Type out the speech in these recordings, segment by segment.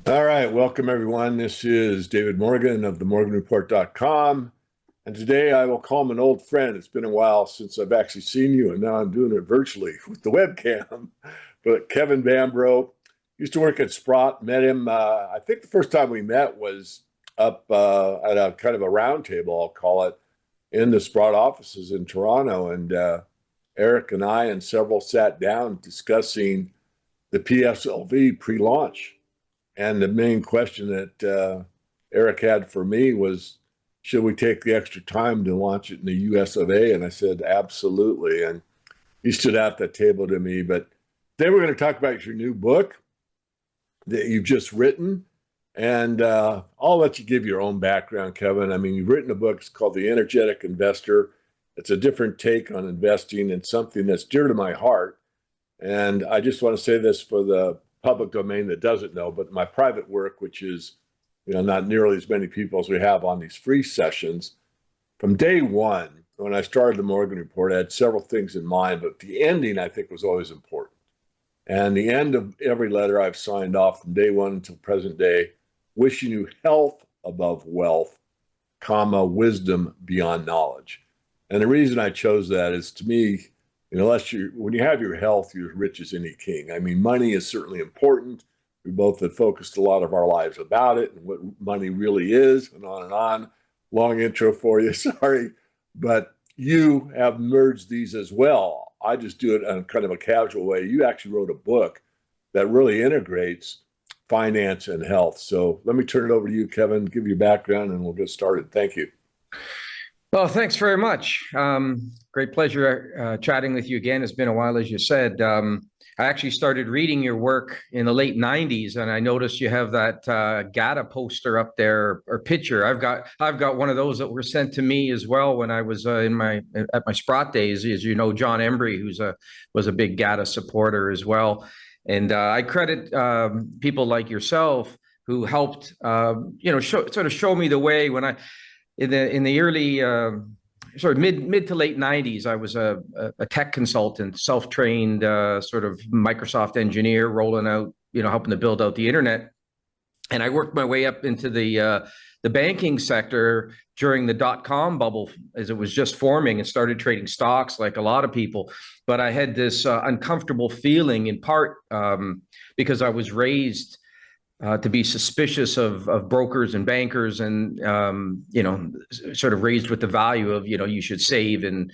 All right, welcome everyone. This is David Morgan of themorganreport.com. And today I will call him an old friend. It's been a while since I've actually seen you, and now I'm doing it virtually with the webcam. But Kevin Bambrough used to work at Sprott, met him. I think the first time we met was up at a kind of a round table, I'll call it, in the Sprott offices in Toronto. And Eric and I and several sat down discussing the PSLV pre-launch. And the main question that Eric had for me was, should we take the extra time to launch it in the US of A? And I said, absolutely. And he stood at the table to me. But today we're going to talk about your new book that you've just written. And I'll let you give your own background, Kevin. I mean, you've written a book. It's called The Energetic Investor. It's a different take on investing and something that's dear to my heart. And I just want to say this for the public domain that doesn't know, but my private work, which is, not nearly as many people as we have on these free sessions. From day one, when I started the Morgan Report, I had several things in mind, but the ending I think was always important. And the end of every letter I've signed off from day one until present day, wishing you health above wealth, comma, wisdom beyond knowledge. And the reason I chose that is, to me, when you have your health, you're as rich as any king. I mean, money is certainly important. We both have focused a lot of our lives about it and what money really is, and on and on. Long intro for you, sorry. But you have merged these as well. I just do it in kind of a casual way. You actually wrote a book that really integrates finance and health. So let me turn it over to you, Kevin, give you your background, and we'll get started. Thank you. Well, thanks very much. Great pleasure chatting with you again. It's been a while, as you said. I actually started reading your work in the late 90s, and I noticed you have that GATA poster up there, or picture. I've got one of those that were sent to me as well when I was at my Sprott days. As you know, John Embry, was a big GATA supporter as well. And I credit people like yourself who helped show me the way when in the early mid to late 90s, I was a tech consultant, self-trained sort of Microsoft engineer, rolling out, helping to build out the internet. And I worked my way up into the banking sector during the dot-com bubble as it was just forming, and started trading stocks like a lot of people. But I had this uncomfortable feeling, in part because I was raised to be suspicious of brokers and bankers, and sort of raised with the value of you should save and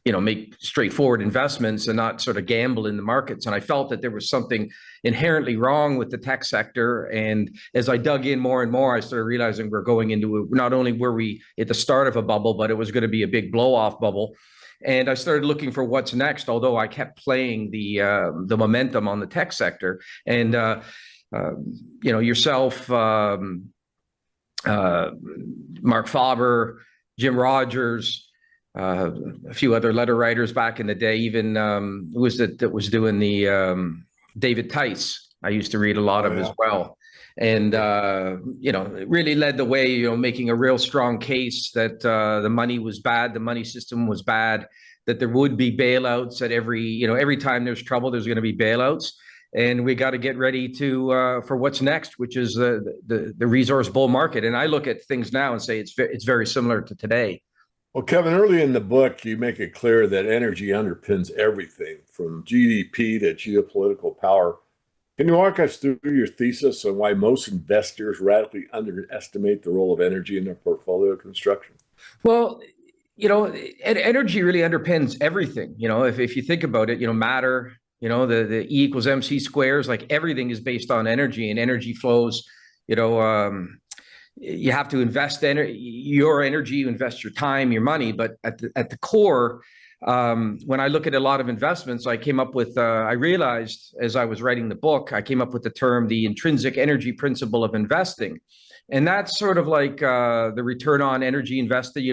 make straightforward investments and not sort of gamble in the markets. And I felt that there was something inherently wrong with the tech sector. And as I dug in more and more, I started realizing we're going into not only were we at the start of a bubble, but it was going to be a big blow-off bubble. And I started looking for what's next, although I kept playing the momentum on the tech sector. And yourself, Mark Faber, Jim Rogers, a few other letter writers back in the day, even who was it that was doing the David Tice? I used to read a lot of as well. And, it really led the way, making a real strong case that the money was bad, the money system was bad, that there would be bailouts at every time there's trouble, there's going to be bailouts. And we got to get ready for what's next, which is the resource bull market. And I look at things now and say it's very similar to today. Well, Kevin, early in the book, you make it clear that energy underpins everything from GDP to geopolitical power. Can you walk us through your thesis on why most investors radically underestimate the role of energy in their portfolio construction? Well, energy really underpins everything. If you think about it, matter, the E equals MC squares, like everything is based on energy, and energy flows. You have to invest your energy, you invest your time, your money. But at the core, when I look at a lot of investments, I realized as I was writing the book, I came up with the term, the intrinsic energy principle of investing. And that's sort of like the return on energy invested.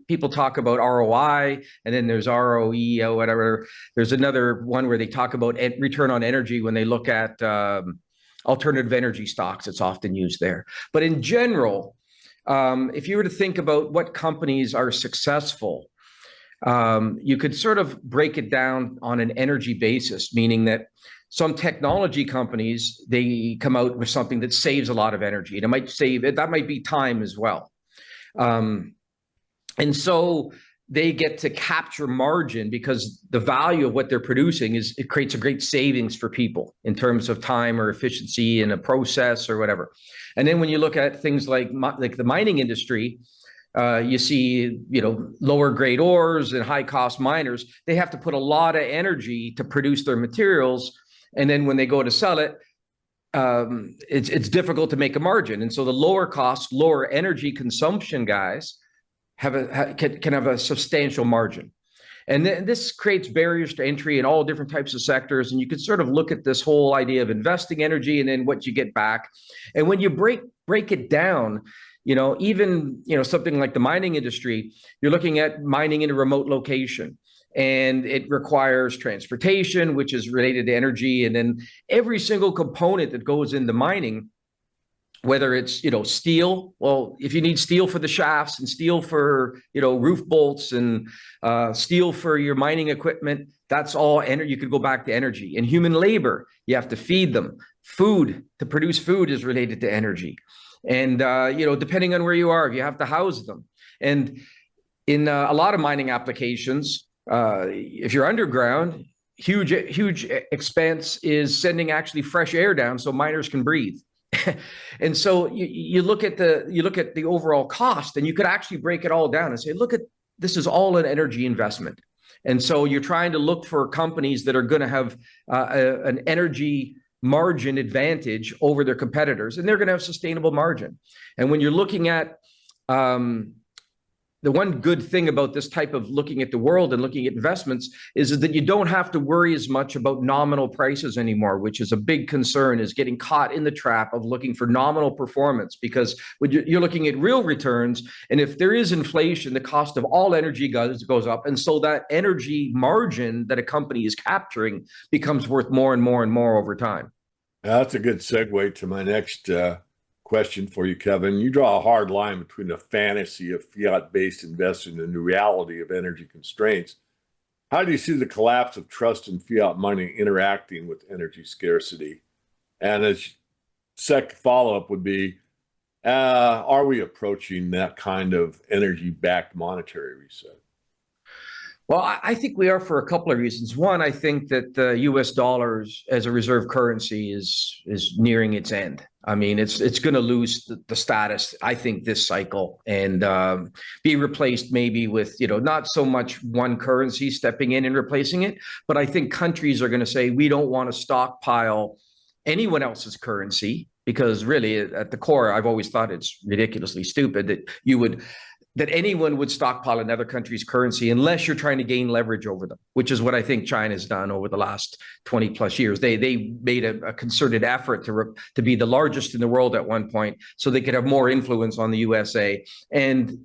People talk about ROI, and then there's ROE or whatever. There's another one where they talk about return on energy when they look at alternative energy stocks. It's often used there. But in general, if you were to think about what companies are successful, you could sort of break it down on an energy basis, meaning that some technology companies, they come out with something that saves a lot of energy, and it might save it. That might be time as well. And so they get to capture margin because the value of what they're producing it creates a great savings for people in terms of time or efficiency in a process or whatever. And then when you look at things like the mining industry, you see, lower grade ores and high cost miners, they have to put a lot of energy to produce their materials. And then when they go to sell it, it's difficult to make a margin. And so the lower cost, lower energy consumption guys can have a substantial margin. And this creates barriers to entry in all different types of sectors. And you can sort of look at this whole idea of investing energy and then what you get back. And when you break it down, even something like the mining industry, you're looking at mining in a remote location, and it requires transportation, which is related to energy. And then every single component that goes into mining, whether it's, steel, well, if you need steel for the shafts and steel for, roof bolts and steel for your mining equipment, that's all energy. You could go back to energy. And human labor, you have to feed them. Food, to produce food, is related to energy. And, depending on where you are, you have to house them. And in a lot of mining applications, if you're underground, huge expense is sending actually fresh air down so miners can breathe. And so you look at the overall cost, and you could actually break it all down and say, look, this is all an energy investment. And so you're trying to look for companies that are going to have an energy margin advantage over their competitors, and they're going to have sustainable margin. And when you're looking at the one good thing about this type of looking at the world and looking at investments is that you don't have to worry as much about nominal prices anymore, which is a big concern, is getting caught in the trap of looking for nominal performance. Because when you're looking at real returns, and if there is inflation, the cost of all energy goes up. And so that energy margin that a company is capturing becomes worth more and more and more over time. That's a good segue to my next question for you, Kevin. You draw a hard line between the fantasy of fiat-based investing and the reality of energy constraints. How do you see the collapse of trust in fiat money interacting with energy scarcity? And a follow-up would be, are we approaching that kind of energy-backed monetary reset? Well, I think we are for a couple of reasons. One, I think that the U.S. dollars as a reserve currency is nearing its end. I mean, it's going to lose the status, I think, this cycle, and be replaced maybe with, not so much one currency stepping in and replacing it, but I think countries are going to say, we don't want to stockpile anyone else's currency, because really at the core, I've always thought it's ridiculously stupid that anyone would stockpile another country's currency unless you're trying to gain leverage over them, which is what I think China's done over the last 20 plus years. They made a concerted effort to be the largest in the world at one point so they could have more influence on the USA and,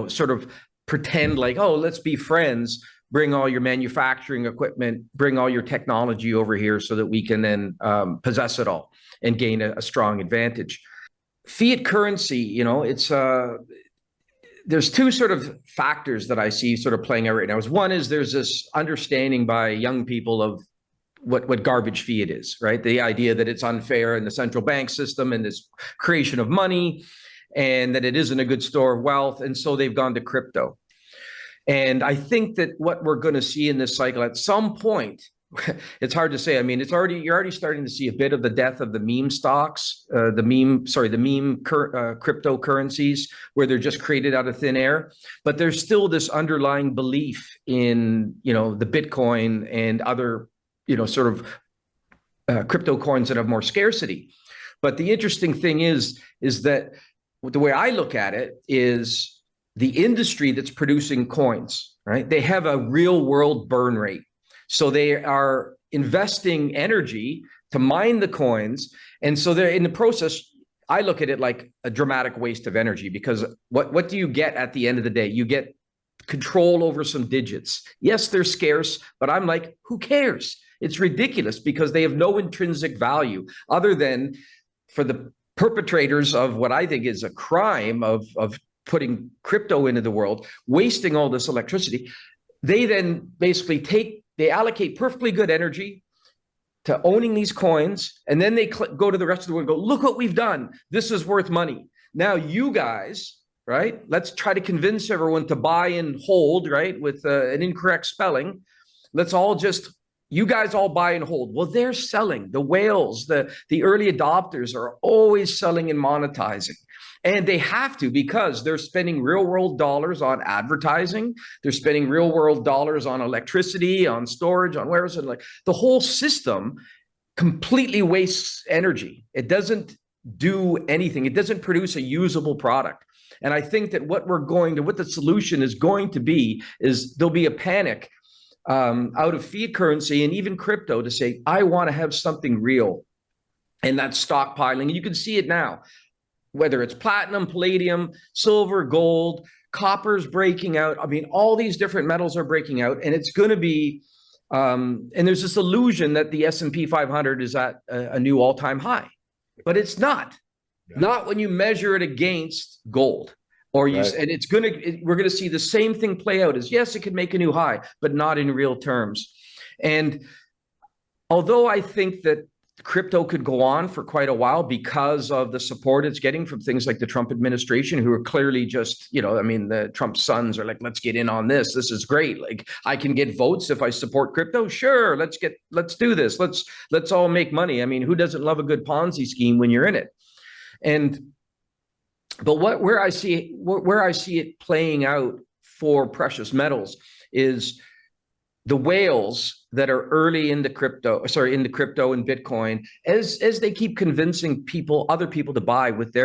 sort of pretend like, oh, let's be friends, bring all your manufacturing equipment, bring all your technology over here so that we can then possess it all and gain a strong advantage. Fiat currency, there's two sort of factors that I see sort of playing out right now. One is there's this understanding by young people of what garbage fiat is, right? The idea that it's unfair in the central bank system and this creation of money, and that it isn't a good store of wealth. And so they've gone to crypto. And I think that what we're going to see in this cycle at some point, it's hard to say. I mean, you're already starting to see a bit of the death of the meme stocks, the meme cryptocurrencies, where they're just created out of thin air. But there's still this underlying belief in, the Bitcoin and other, crypto coins that have more scarcity. But the interesting thing is that the way I look at it is the industry that's producing coins, right? They have a real world burn rate. So they are investing energy to mine the coins. And so they're in the process. I look at it like a dramatic waste of energy, because what do you get at the end of the day? You get control over some digits. Yes, they're scarce, but I'm like, who cares? It's ridiculous because they have no intrinsic value other than for the perpetrators of what I think is a crime of putting crypto into the world, wasting all this electricity. They then basically they allocate perfectly good energy to owning these coins, and then they go to the rest of the world and go, look what we've done. This is worth money. Now you guys, right? Let's try to convince everyone to buy and hold, right? With an incorrect spelling. Let's all just, you guys all buy and hold. Well, they're selling. The whales, the early adopters are always selling and monetizing. And they have to, because they're spending real world dollars on advertising. They're spending real world dollars on electricity, on storage, on warehouse, and like the whole system completely wastes energy. It doesn't do anything. It doesn't produce a usable product. And I think that what the solution is going to be is there'll be a panic out of fiat currency and even crypto to say, I want to have something real. And that's stockpiling. And you can see it now. Whether it's platinum, palladium, silver, gold, copper's breaking out. I mean, all these different metals are breaking out, and it's going to be, and there's this illusion that the S&P 500 is at a new all-time high, but it's not. Yeah. Not when you measure it against gold, or you, right. And we're going to see the same thing play out as, yes, it could make a new high, but not in real terms. And although I think that crypto could go on for quite a while because of the support it's getting from things like the Trump administration, who are clearly just, I mean, the Trump sons are like, let's get in on this. This is great. Like, I can get votes if I support crypto. Sure. Let's do this. Let's all make money. I mean, who doesn't love a good Ponzi scheme when you're in it? But where I see it playing out for precious metals is the whales that are early in the crypto and Bitcoin, as they keep convincing other people to buy with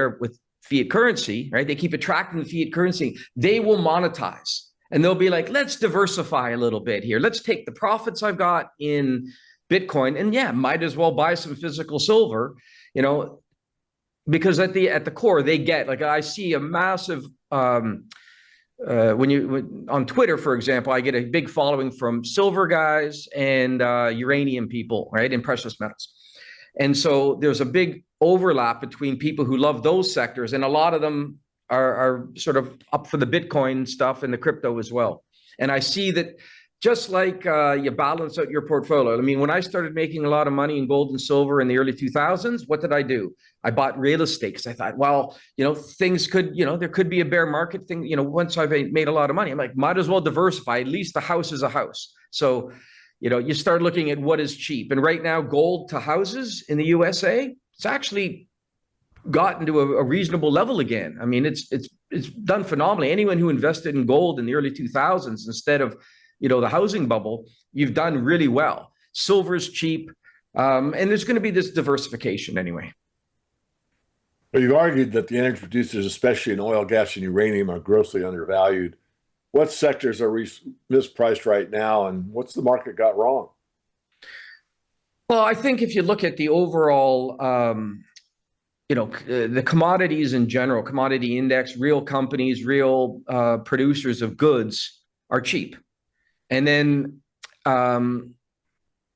fiat currency, right? They keep attracting the fiat currency. They will monetize, and they'll be like, let's diversify a little bit here. Let's take the profits I've got in Bitcoin, and might as well buy some physical silver, because at the core they get, like, I see a massive. On Twitter, for example, I get a big following from silver guys and uranium people, right, in precious metals. And so there's a big overlap between people who love those sectors, and a lot of them are sort of up for the Bitcoin stuff and the crypto as well. And I see that just like you balance out your portfolio. I mean, when I started making a lot of money in gold and silver in the early 2000s, what did I do? I bought real estate because I thought, well, things could, there could be a bear market thing. Once I've made a lot of money, I'm like, might as well diversify. At least a house is a house. So, you start looking at what is cheap. And right now, gold to houses in the USA, it's actually gotten to a reasonable level again. I mean, it's done phenomenally. Anyone who invested in gold in the early 2000s instead of the housing bubble, you've done really well. Silver's cheap. And there's going to be this diversification anyway. Well, you've argued that the energy producers, especially in oil, gas, and uranium, are grossly undervalued. What sectors are mispriced right now, and what's the market got wrong? Well, I think if you look at the overall, the commodities in general, commodity index, real companies, real producers of goods are cheap. And then,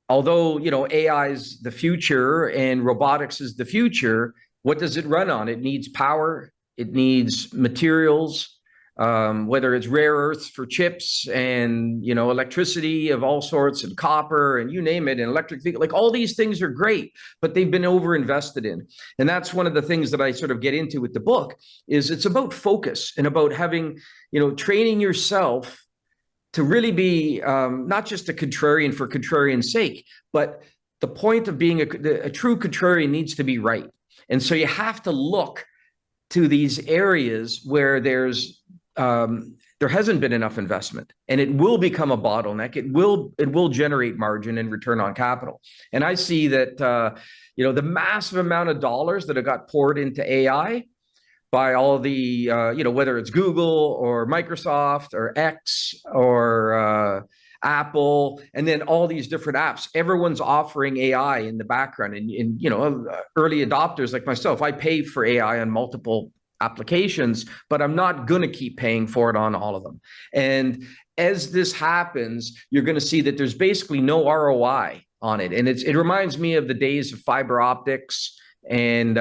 although, AI is the future and robotics is the future, what does it run on? It needs power. It needs materials, whether it's rare earths for chips and, electricity of all sorts and copper and you name it, and electric vehicle, like all these things are great, but they've been overinvested in. And that's one of the things that I sort of get into with the book is it's about focus and about having, training yourself to really be not just a contrarian for contrarian's sake, but the point of being a true contrarian needs to be right. And so you have to look to these areas where there hasn't been enough investment, and it will become a bottleneck. It will generate margin and return on capital. And I see that the massive amount of dollars that have got poured into AI by all the whether it's Google or Microsoft or X or Apple, and then all these different apps. Everyone's offering AI in the background, and early adopters like myself, I pay for AI on multiple applications, but I'm not going to keep paying for it on all of them. And as this happens, you're going to see that there's basically no ROI on it. And it reminds me of the days of fiber optics and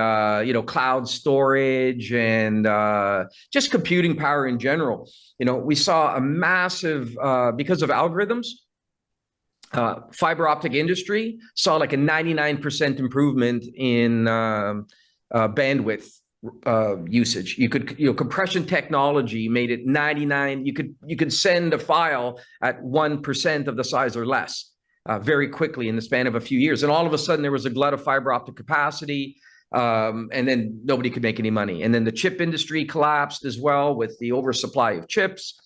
cloud storage and just computing power in general. We saw a massive because of algorithms, fiber optic industry saw like a 99% improvement in bandwidth usage. Compression technology made it 99. You could send a file at 1% of the size or less very quickly in the span of a few years. And all of a sudden there was a glut of fiber optic capacity. And then nobody could make any money. And then the chip industry collapsed as well with the oversupply of chips.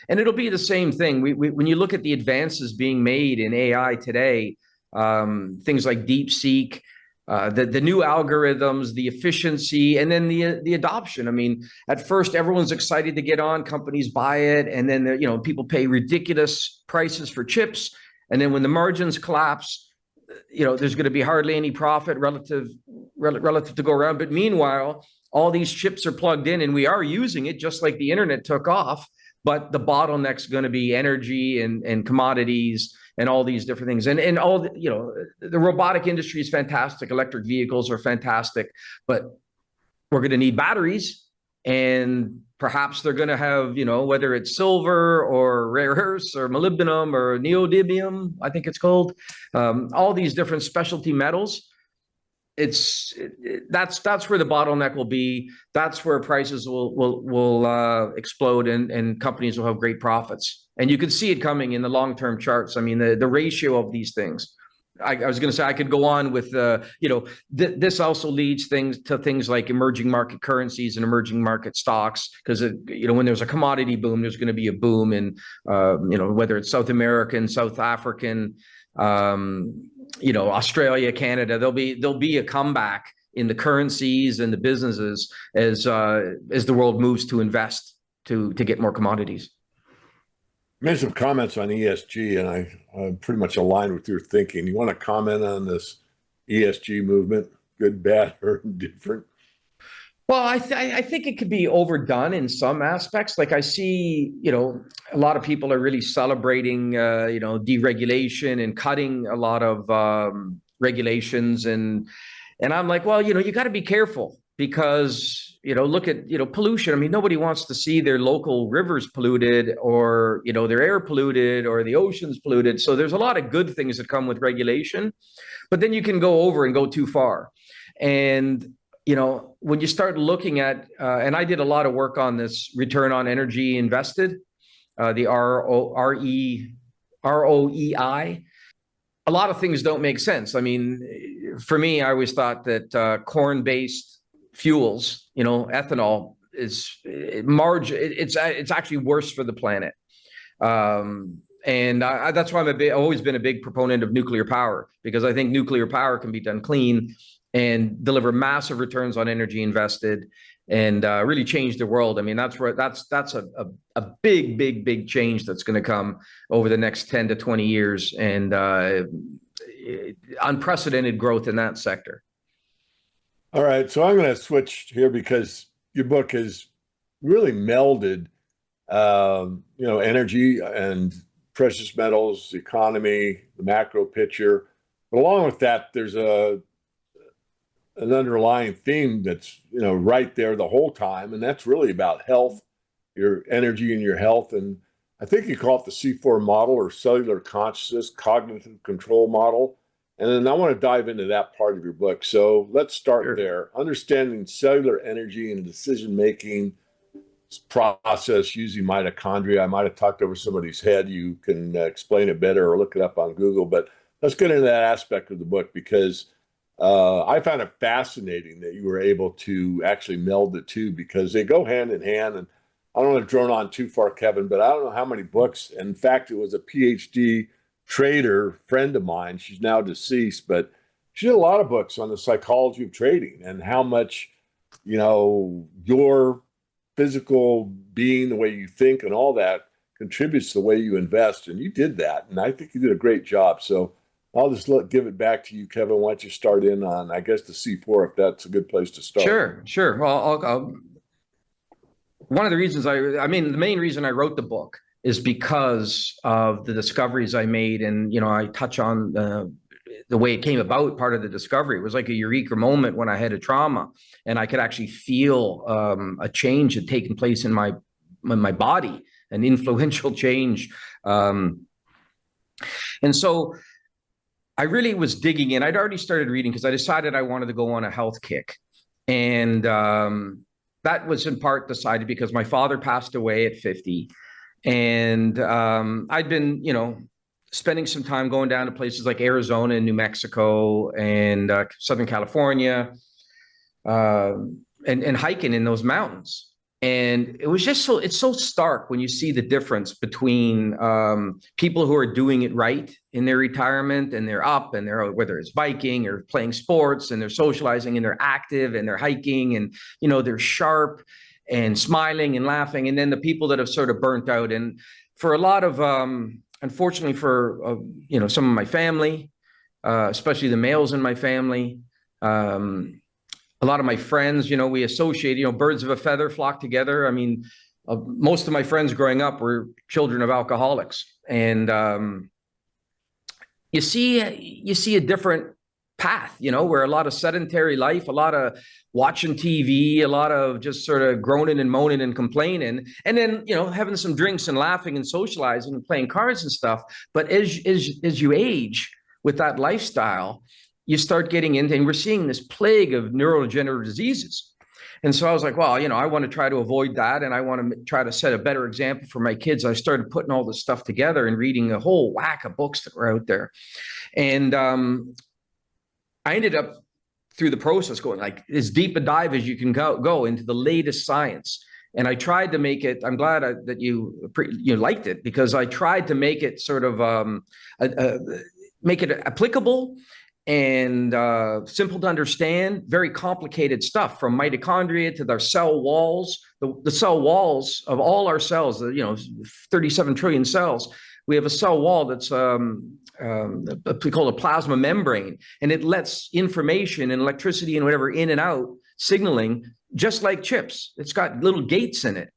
And it'll be the same thing. When you look at the advances being made in AI today, things like DeepSeek, the new algorithms, the efficiency, and then the adoption. I mean, at first everyone's excited to get on, companies buy it, and then people pay ridiculous prices for chips. And then when the margins collapse, there's going to be hardly any profit relative to go around. But meanwhile, all these chips are plugged in, and we are using it just like the internet took off. But the bottleneck's going to be energy and commodities and all these different things. And all the robotic industry is fantastic. Electric vehicles are fantastic, but we're going to need batteries, and perhaps they're going to have, whether it's silver or rare earths or molybdenum or neodymium, I think it's called, all these different specialty metals. That's where the bottleneck will be. That's where prices will explode, and companies will have great profits. And you can see it coming in the long-term charts. I mean, the ratio of these things. I was going to say I could go on with this also leads to things like emerging market currencies and emerging market stocks, because when there's a commodity boom, there's going to be a boom in whether it's South American, South African, Australia, Canada. There'll be a comeback in the currencies and the businesses as the world moves to invest to get more commodities. You made some comments on ESG, and I'm pretty much aligned with your thinking. You want to comment on this ESG movement, good, bad, or indifferent? Well, I think it could be overdone in some aspects. Like I see, a lot of people are really celebrating, deregulation and cutting a lot of regulations, and I'm like, well, you got to be careful, because look at pollution. I mean, nobody wants to see their local rivers polluted, or their air polluted, or the oceans polluted. So there's a lot of good things that come with regulation, but then you can go over and go too far. And when you start looking at, and I did a lot of work on this return on energy invested, the ROEI, a lot of things don't make sense. I mean, for me, I always thought that corn-based fuels, ethanol it's actually worse for the planet. And that's why I've always been a big proponent of nuclear power, because I think nuclear power can be done clean and deliver massive returns on energy invested, and really change the world. I mean, that's a big change that's going to come over the next 10 to 20 years, and unprecedented growth in that sector. All right, so I'm going to switch here, because your book has really melded, energy and precious metals, the economy, the macro picture. But along with that, there's an underlying theme that's right there the whole time, and that's really about health, your energy and your health. And I think you call it the C4 model, or cellular consciousness, cognitive control model. And then I want to dive into that part of your book. So let's start there. Understanding cellular energy and decision-making process using mitochondria. I might have talked over somebody's head. You can explain it better or look it up on Google. But let's get into that aspect of the book, because I found it fascinating that you were able to actually meld the two, because they go hand in hand. And I don't want to drone on too far, Kevin, but I don't know how many books. In fact, it was a PhD trader friend of mine. She's now deceased, but she did a lot of books on the psychology of trading and how much, your physical being, the way you think and all that contributes to the way you invest. And you did that. And I think you did a great job. So I'll just give it back to you, Kevin. Why don't you start in on, I guess, the C4, if that's a good place to start. Sure. Well, one of the reasons the main reason I wrote the book is because of the discoveries I made. And, I touch on the way it came about. Part of the discovery, it was like a eureka moment when I had a trauma, and I could actually feel a change had taken place in my body, an influential change. And so I really was digging in. I'd already started reading because I decided I wanted to go on a health kick. And that was in part decided because my father passed away at 50. And I'd been, spending some time going down to places like Arizona and New Mexico and Southern California, and hiking in those mountains. And it was just it's so stark when you see the difference between people who are doing it right in their retirement, and they're up and they're, whether it's biking or playing sports, and they're socializing and they're active and they're hiking, and they're sharp and smiling and laughing. And then the people that have sort of burnt out. And for a lot of unfortunately for some of my family, especially the males in my family, a lot of my friends, we associate, birds of a feather flock together. I mean, most of my friends growing up were children of alcoholics. And you see a different path, where a lot of sedentary life, a lot of watching TV, a lot of just sort of groaning and moaning and complaining, and then, having some drinks and laughing and socializing and playing cards and stuff. But as you age with that lifestyle, you start getting into, and we're seeing this plague of neurodegenerative diseases. And so I was like, well, I want to try to avoid that. And I want to try to set a better example for my kids. I started putting all this stuff together and reading a whole whack of books that were out there. And I ended up through the process going like as deep a dive as you can go into the latest science. And I tried to make it, I'm glad that you liked it, because I tried to make it sort of make it applicable and simple to understand. Very complicated stuff, from mitochondria to their cell walls, the cell walls of all our cells, 37 trillion cells. We have a cell wall that's we call a plasma membrane, and it lets information and electricity and whatever in and out, signaling, just like chips. It's got little gates in it.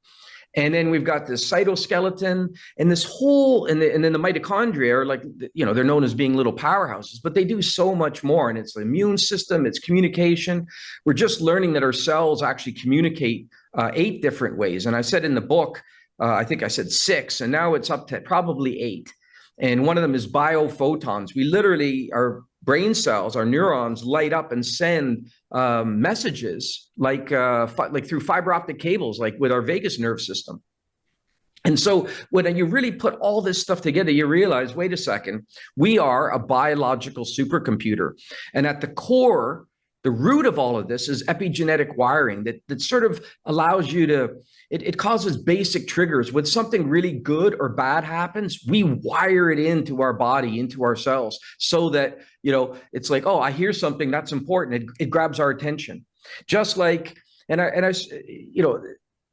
And then we've got this cytoskeleton and this whole, and then the mitochondria are like, they're known as being little powerhouses, but they do so much more. And it's the immune system, it's communication. We're just learning that our cells actually communicate 8 different ways. And I said in the book, I think I said 6, and now it's up to probably 8. And one of them is biophotons. We literally, our brain cells, our neurons light up and send messages like through fiber optic cables, like with our vagus nerve system. And so when you really put all this stuff together, you realize, wait a second, we are a biological supercomputer. And at the core, the root of all of this is epigenetic wiring that sort of allows you to, it causes basic triggers. When something really good or bad happens, we wire it into our body, into our cells, so that, it's like, oh, I hear something that's important. It grabs our attention. Just like,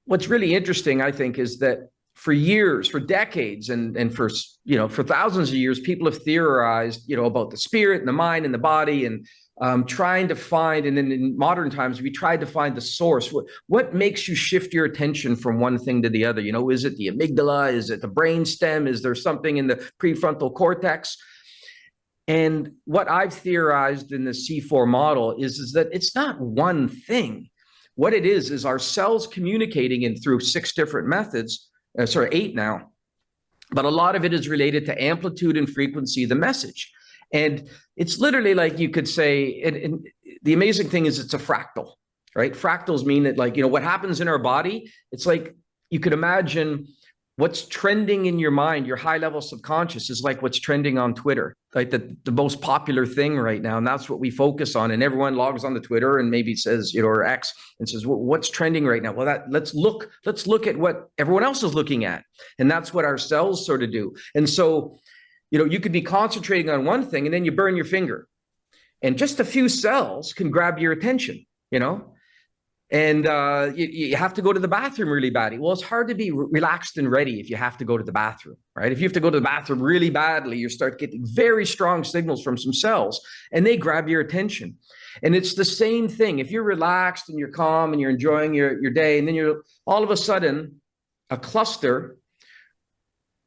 what's really interesting, I think, is that for years, for decades, and for thousands of years, people have theorized, about the spirit and the mind and the body, and trying to find, and then in modern times, we tried to find the source. What makes you shift your attention from one thing to the other? Is it the amygdala? Is it the brain stem? Is there something in the prefrontal cortex? And what I've theorized in the C4 model is that it's not one thing. What it is our cells communicating in through 6 different methods, 8 now, but a lot of it is related to amplitude and frequency of the message. And it's literally like, you could say, and the amazing thing is it's a fractal, right? Fractals mean that, like, what happens in our body, it's like, you could imagine what's trending in your mind, your high level subconscious, is like what's trending on Twitter, like the most popular thing right now. And that's what we focus on. And everyone logs on to Twitter and maybe says, or X, and says, well, what's trending right now? Well, let's look at what everyone else is looking at. And that's what our cells sort of do. And so, you could be concentrating on one thing and then you burn your finger, and just a few cells can grab your attention, and you have to go to the bathroom really badly. Well, it's hard to be relaxed and ready if you have to go to the bathroom, right? If you have to go to the bathroom really badly, you start getting very strong signals from some cells, and they grab your attention. And it's the same thing. If you're relaxed and you're calm and you're enjoying your day, and then you're all of a sudden, a cluster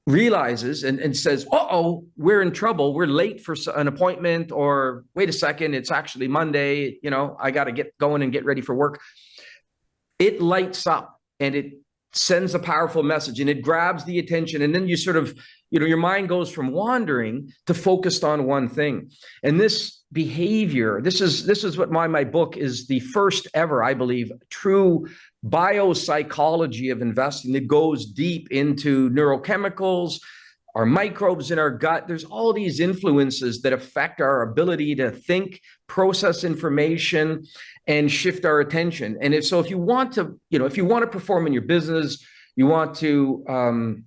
realizes and says, uh-oh, we're in trouble. We're late for an appointment, or wait a second, it's actually Monday. I got to get going and get ready for work. It lights up, and it sends a powerful message and it grabs the attention. And then you sort of, your mind goes from wandering to focused on one thing. And this behavior, this is what my book is, the first ever, I believe, true biopsychology of investing that goes deep into neurochemicals, our microbes in our gut. There's all these influences that affect our ability to think, process information, and shift our attention. And if you want to, if you want to perform in your business, you want to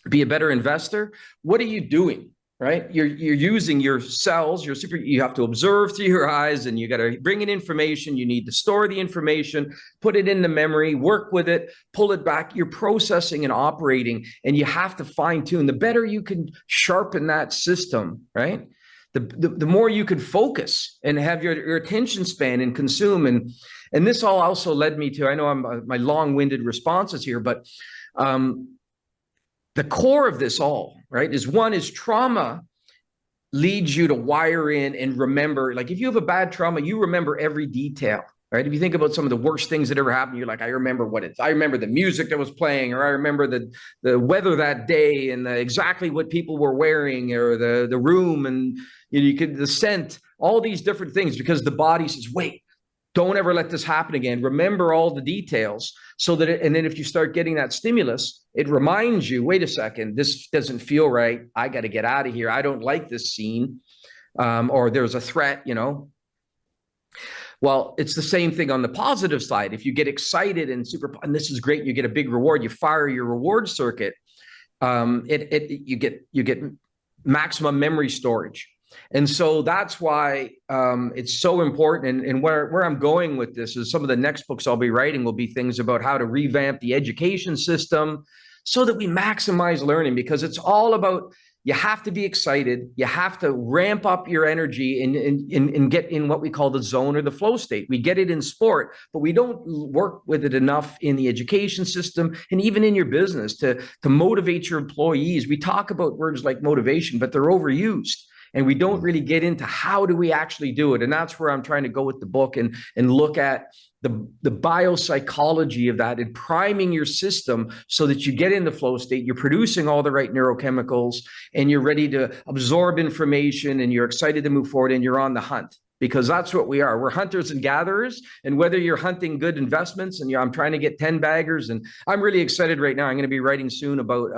be a better investor, what are you doing? Right? You're using your cells, you have to observe through your eyes, and you got to bring in information. You need to store the information, put it into memory, work with it, pull it back. You're processing and operating, and you have to fine tune. The better you can sharpen that system, right? The more you can focus and have your attention span and consume. And this all also led me to, I know my long-winded responses here, but the core of this all, right, is trauma leads you to wire in and remember. Like if you have a bad trauma, you remember every detail, right? If you think about some of the worst things that ever happened, you're like, I remember I remember the music that was playing, or I remember the weather that day, and exactly what people were wearing, or the room, and the scent, all these different things, because the body says, wait, don't ever let this happen again. Remember all the details, so that and then if you start getting that stimulus, it reminds you, wait a second, this doesn't feel right. I got to get out of here. I don't like this scene, or there's a threat, Well, it's the same thing on the positive side. If you get excited and this is great, you get a big reward, you fire your reward circuit, you get maximum memory storage. And so that's why it's so important. And where I'm going with this is some of the next books I'll be writing will be things about how to revamp the education system so that we maximize learning, because it's all about, you have to be excited. You have to ramp up your energy and get in what we call the zone or the flow state. We get it in sport, but we don't work with it enough in the education system and even in your business to motivate your employees. We talk about words like motivation, but they're overused. And we don't really get into how do we actually do it. And that's where I'm trying to go with the book and look at the biopsychology of that and priming your system so that you get in the flow state, you're producing all the right neurochemicals, and you're ready to absorb information, and you're excited to move forward, and you're on the hunt. Because that's what we are. We're hunters and gatherers. And whether you're hunting good investments, and I'm trying to get 10 baggers, and I'm really excited right now. I'm going to be writing soon about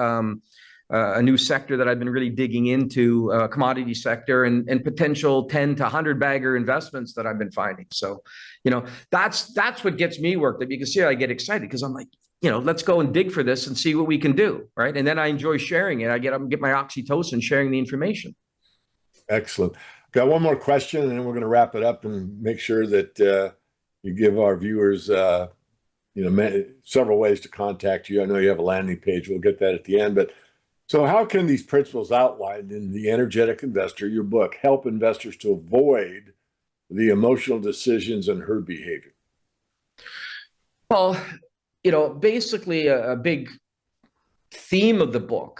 a new sector that I've been really digging into, commodity sector, and potential 10 to 100 bagger investments that I've been finding. So, that's what gets me worked up. You can see I get excited because I'm like, let's go and dig for this and see what we can do, right? And then I enjoy sharing it. I get my oxytocin sharing the information. Excellent. Got one more question, and then we're going to wrap it up and make sure that you give our viewers, several ways to contact you. I know you have a landing page. We'll get that at the end, but so how can these principles outlined in The Energetic Investor, your book, help investors to avoid the emotional decisions and herd behavior? Well, basically a big theme of the book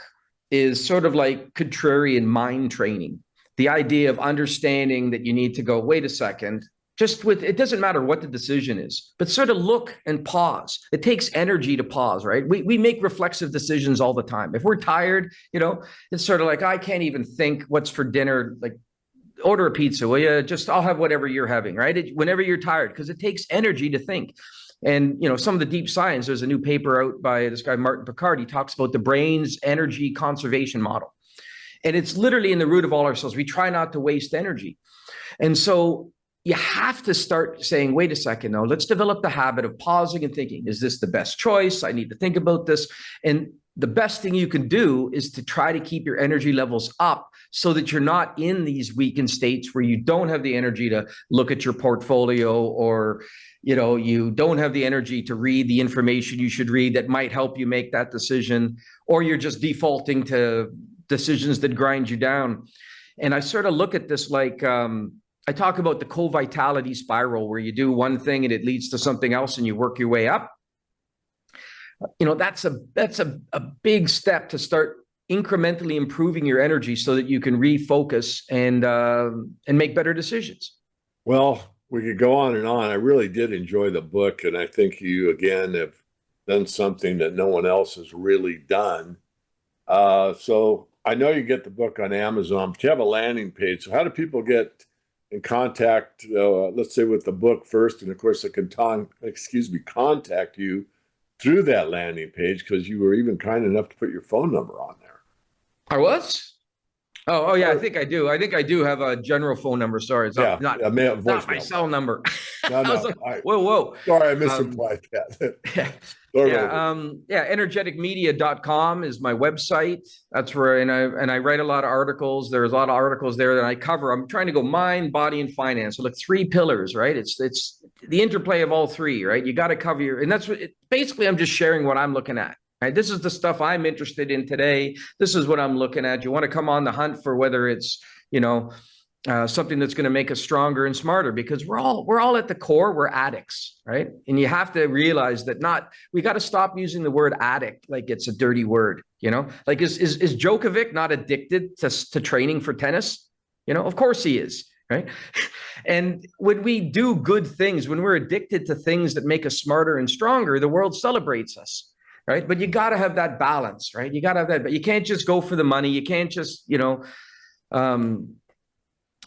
is sort of like contrarian mind training. The idea of understanding that you need to go, wait a second, it doesn't matter what the decision is, but sort of look and pause. It takes energy to pause, right? We make reflexive decisions all the time. If we're tired, it's sort of like, I can't even think what's for dinner. Like, order a pizza, will you? I'll have whatever you're having, right? Whenever you're tired, because it takes energy to think. And, some of the deep science, there's a new paper out by this guy, Martin Picard. He talks about the brain's energy conservation model. And it's literally in the root of all our cells. We try not to waste energy. And so you have to start saying, wait a second, no, let's develop the habit of pausing and thinking, is this the best choice? I need to think about this. And the best thing you can do is to try to keep your energy levels up so that you're not in these weakened states where you don't have the energy to look at your portfolio, or, you don't have the energy to read the information you should read that might help you make that decision, or you're just defaulting to decisions that grind you down. And I sort of look at this like, I talk about the co-vitality spiral, where you do one thing and it leads to something else and you work your way up. That's a big step to start incrementally improving your energy so that you can refocus and make better decisions. Well, we could go on and on. I really did enjoy the book, and I think you again have done something that no one else has really done. So I know you get the book on Amazon, but you have a landing page. So how do people get in contact, let's say with the book first, and of course they can contact you through that landing page because you were even kind enough to put your phone number on there. I was? Oh yeah, I think I do. I think I do have a general phone number. Sorry, it's not Not my cell number. No, I was no. like, whoa. Sorry, I misimplied that. Energeticmedia.com is my website. That's where, and I write a lot of articles. There's a lot of articles there that I cover. I'm trying to go mind, body, and finance. So like 3 pillars, right? It's the interplay of all 3, right? You got to cover and that's what basically I'm just sharing what I'm looking at. Right? This is the stuff I'm interested in today. This is what I'm looking at. You want to come on the hunt for whether it's, something that's going to make us stronger and smarter, because we're all at the core, we're addicts, right? And you have to realize that we got to stop using the word addict like it's a dirty word, like is Djokovic not addicted to training for tennis? Of course he is, right? And when we do good things, when we're addicted to things that make us smarter and stronger, the world celebrates us. Right. But you got to have that balance, right? You got to have that, but you can't just go for the money. You can't just,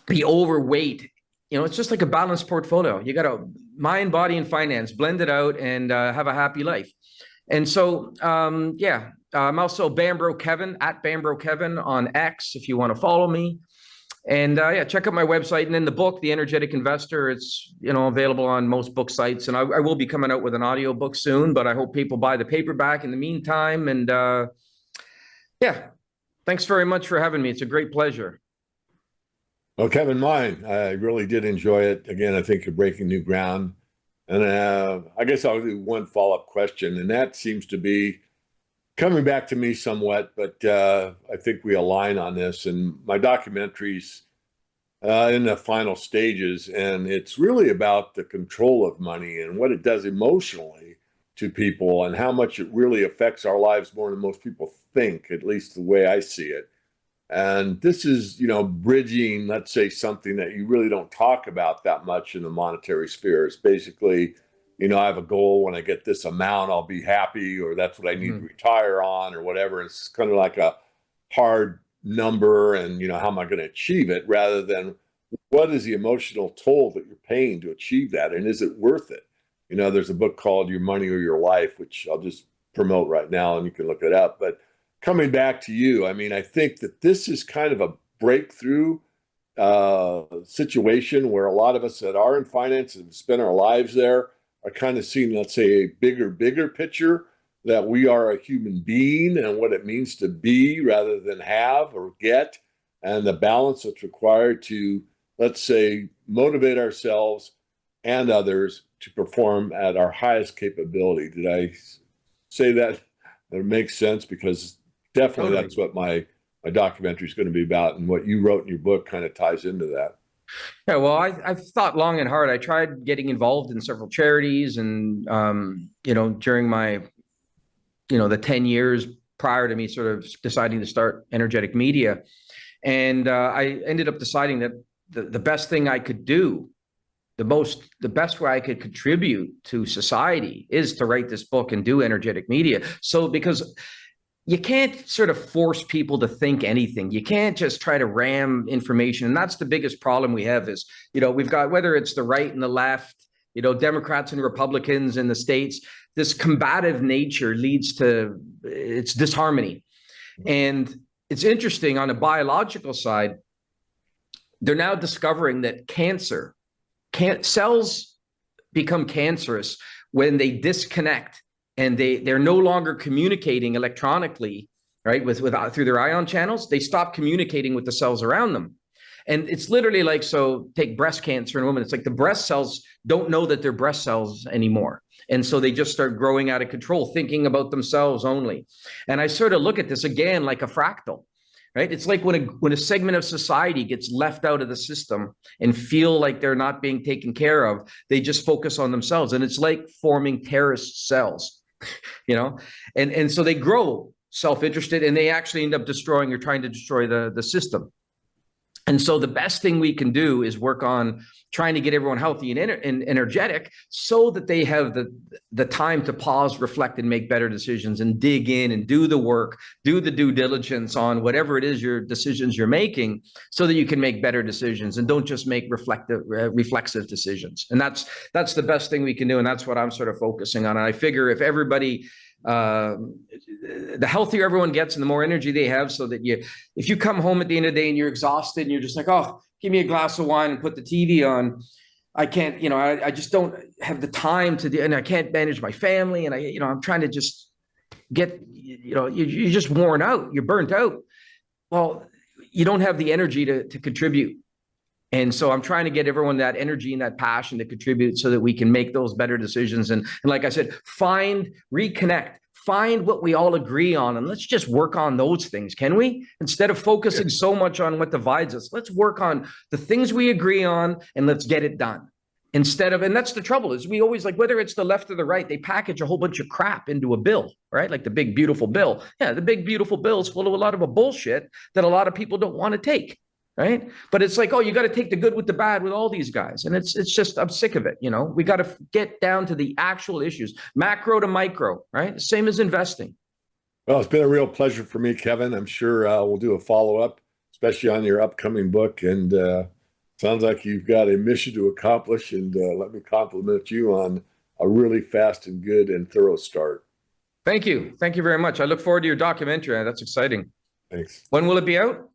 be overweight. It's just like a balanced portfolio. You got to mind, body, and finance, blend it out and have a happy life. And so, I'm also Bambrough Kevin at Bambrough Kevin on X if you want to follow me. And check out my website. And then the book, The Energetic Investor, it's available on most book sites. And I will be coming out with an audio book soon, but I hope people buy the paperback in the meantime. And thanks very much for having me. It's a great pleasure. Well, Kevin, mine, I really did enjoy it. Again, I think you're breaking new ground. And I guess I'll do one follow-up question, and that seems to be coming back to me somewhat, but I think we align on this. And my documentary's in the final stages, and it's really about the control of money and what it does emotionally to people and how much it really affects our lives more than most people think, at least the way I see it. And this is, bridging, let's say, something that you really don't talk about that much in the monetary sphere. It's basically, I have a goal. When I get this amount, I'll be happy, or that's what I need to retire on, or whatever. It's kind of like a hard number, and how am I going to achieve it, rather than what is the emotional toll that you're paying to achieve that, and is it worth it? There's a book called Your Money or Your Life, which I'll just promote right now, and you can look it up. But coming back to you, I think that this is kind of a breakthrough situation where a lot of us that are in finance and spend our lives there are kind of seeing, let's say, a bigger picture, that we are a human being and what it means to be rather than have or get, and the balance that's required to, let's say, motivate ourselves and others to perform at our highest capability. Did I say that makes sense? Because definitely That's what my documentary is going to be about, and what you wrote in your book kind of ties into that. Yeah, well, I've thought long and hard. I tried getting involved in several charities, and during my, the 10 years prior to me sort of deciding to start Energetic Media, and I ended up deciding that the best thing I could do, the best way I could contribute to society, is to write this book and do Energetic Media. So because you can't sort of force people to think anything. You can't just try to ram information. And that's the biggest problem we have is, we've got, whether it's the right and the left, Democrats and Republicans in the States, this combative nature leads to it's disharmony. And it's interesting, on the biological side, they're now discovering that cells become cancerous when they disconnect, and they're no longer communicating electronically, right, through their ion channels. They stop communicating with the cells around them. And it's literally like, so take breast cancer in a woman. It's like the breast cells don't know that they're breast cells anymore. And so they just start growing out of control, thinking about themselves only. And I sort of look at this again like a fractal, right? It's like when a segment of society gets left out of the system and feel like they're not being taken care of, they just focus on themselves. And it's like forming terrorist cells. And so they grow self-interested, and they actually end up destroying or trying to destroy the system. And so the best thing we can do is work on trying to get everyone healthy and energetic so that they have the time to pause, reflect, and make better decisions and dig in and do the work, do the due diligence on whatever it is your decisions you're making so that you can make better decisions and don't just make reflexive decisions. And that's the best thing we can do. And that's what I'm sort of focusing on. And I figure if everybody, the healthier everyone gets and the more energy they have, so that if you come home at the end of the day and you're exhausted and you're just like, oh, give me a glass of wine and put the TV on. I can't, I just don't have the time to do, and I can't manage my family. And I'm trying to just get, you're just worn out. You're burnt out. Well, you don't have the energy to contribute. And so I'm trying to get everyone that energy and that passion to contribute so that we can make those better decisions. And like I said, reconnect, find what we all agree on, and let's just work on those things, can we? Instead of focusing so much on what divides us, let's work on the things we agree on and let's get it done. And that's the trouble, is we always, like, whether it's the left or the right, they package a whole bunch of crap into a bill, right? Like the big, beautiful bill. Yeah, the big, beautiful bill is full of a lot of bullshit that a lot of people don't want to take. Right. But it's like, oh, you got to take the good with the bad with all these guys. And it's just, I'm sick of it. We got to get down to the actual issues, macro to micro, right? Same as investing. Well, it's been a real pleasure for me, Kevin. I'm sure we'll do a follow-up, especially on your upcoming book. And sounds like you've got a mission to accomplish. And let me compliment you on a really fast and good and thorough start. Thank you. Thank you very much. I look forward to your documentary. That's exciting. Thanks. When will it be out?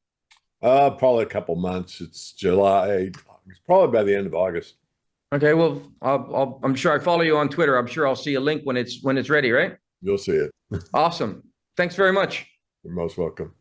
Probably a couple months. It's July. It's probably by the end of August. Okay. Well, I'm sure I follow you on Twitter. I'm sure I'll see a link when it's ready, right? You'll see it. Awesome. Thanks very much. You're most welcome.